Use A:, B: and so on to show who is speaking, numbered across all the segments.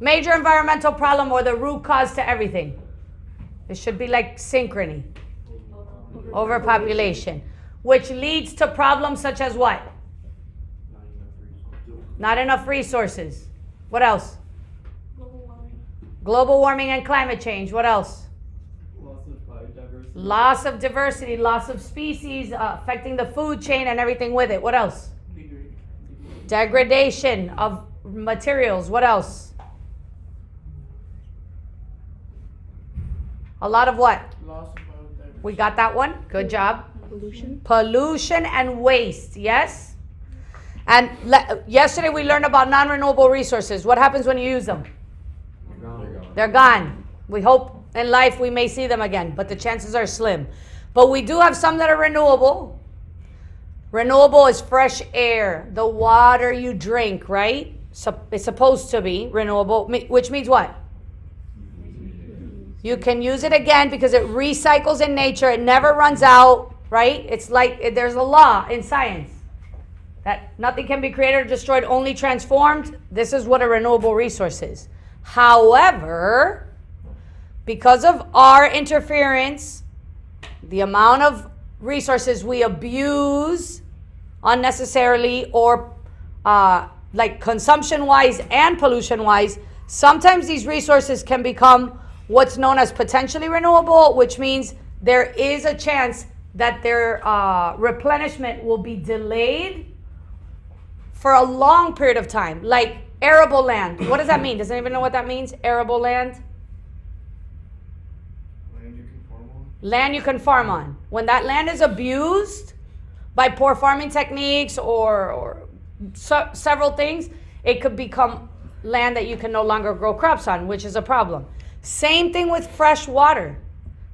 A: Major environmental problem or the root cause to everything. It should be like synchrony. Overpopulation. Which leads to problems such as what? Not enough resources. What else? Global warming and climate change. What else? Loss of diversity, loss of species, affecting the food chain and everything with it. What else? Degradation of materials. What else? A lot of what? We got that one. Good job. Pollution and waste. Yes? And yesterday we learned about non-renewable resources. What happens when you use them? They're gone. We hope in life we may see them again, but the chances are slim. But we do have some that are renewable. Renewable is fresh air, the water you drink, right? So it's supposed to be renewable, which means what? You can use it again because it recycles in nature. It never runs out, right? It's like there's a law in science that nothing can be created or destroyed, only transformed. This is what a renewable resource is. However, because of our interference, the amount of resources we abuse unnecessarily or like consumption-wise and pollution-wise, sometimes these resources can become what's known as potentially renewable, which means there is a chance that their replenishment will be delayed for a long period of time, like arable land. What does that mean? Does anyone know what that means? Arable land? Land you can farm on. When that land is abused by poor farming techniques or several things, it could become land that you can no longer grow crops on, which is a problem. Same thing with fresh water.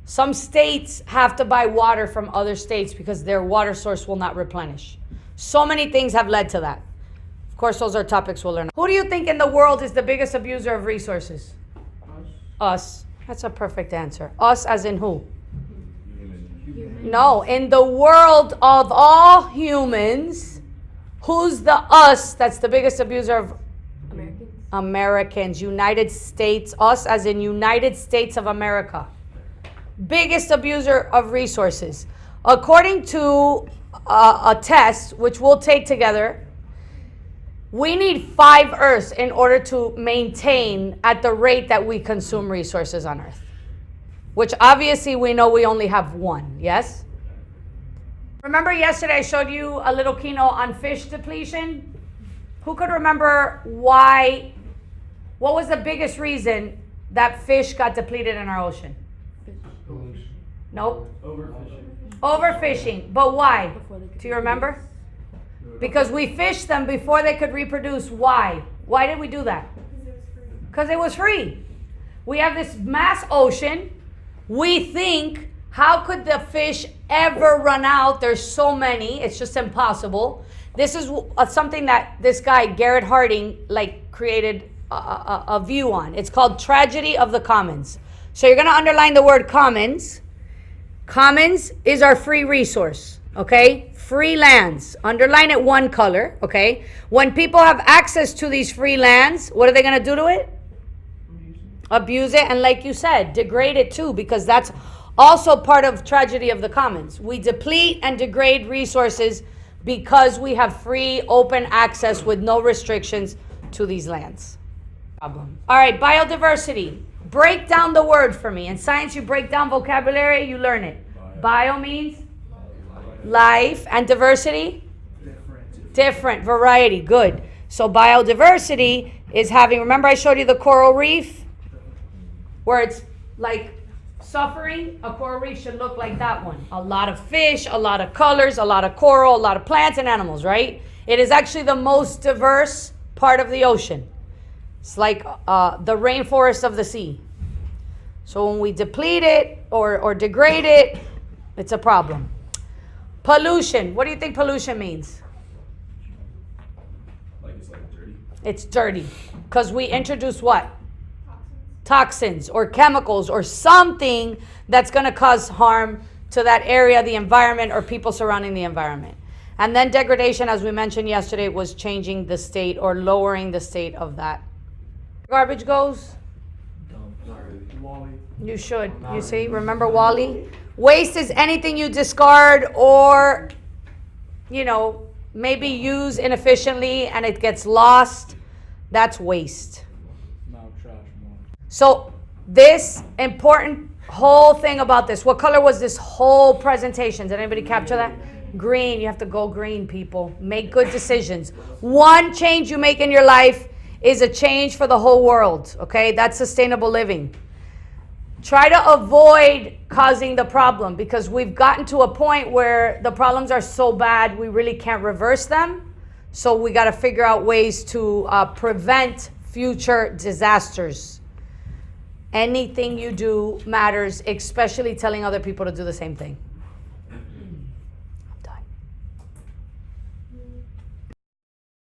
A: Some states have to buy water from other states because their water source will not replenish. So many things have led to that. Of course, those are topics we'll learn. Who do you think in the world is the biggest abuser of resources? Us. That's a perfect answer. Us as in who? No, in the world of all humans, who's the us that's the biggest abuser of Americans? United States, us as in United States of America. Biggest abuser of resources. According to a test, which we'll take together, we need 5 Earths in order to maintain at the rate that we consume resources on Earth. Which obviously we know we only have 1, yes? Remember yesterday I showed you a little keynote on fish depletion? Who could remember why, what was the biggest reason that fish got depleted in our ocean? Nope. Overfishing. But why? Do you remember? Because we fished them before they could reproduce. Why? Why did we do that? Because it was free. We have this mass ocean. We think, how could the fish ever run out? There's so many. It's just impossible. This is something that this guy, Garrett Harding, created a view on. It's called Tragedy of the Commons. So you're going to underline the word commons. Commons is our free resource, okay? Free lands. Underline it 1 color, okay? When people have access to these free lands, what are they going to do to it? Abuse it, and like you said, degrade it too, because that's also part of Tragedy of the Commons. We deplete and degrade resources because we have free, open access with no restrictions to these lands. Problem. All right, biodiversity. Break down the word for me. In science, you break down vocabulary, you learn it. Bio means life, and diversity? Different, variety, good. So biodiversity is having, remember I showed you the coral reef? Where it's like suffering, a coral reef should look like that one. A lot of fish, a lot of colors, a lot of coral, a lot of plants and animals, right? It is actually the most diverse part of the ocean. It's like the rainforest of the sea. So when we deplete it or degrade it, it's a problem. Pollution. What do you think pollution means?
B: It's dirty.
A: It's dirty. Because we introduce what? Toxins or chemicals or something that's going to cause harm to that area, the environment, or people surrounding the environment. And then degradation, as we mentioned yesterday, was changing the state or lowering the state of that Garbage goes?
B: Wally.
A: You should. You see? Remember Wally? Waste is anything you discard or, maybe use inefficiently and it gets lost. That's waste.
B: Now trash more.
A: So this important whole thing about this. What color was this whole presentation? Did anybody capture that? Green. You have to go green, people. Make good decisions. One change you make in your life is a change for the whole world. Okay? That's sustainable living. Try to avoid causing the problem because we've gotten to a point where the problems are so bad we really can't reverse them. So we got to figure out ways to prevent future disasters. Anything you do matters, especially telling other people to do the same thing.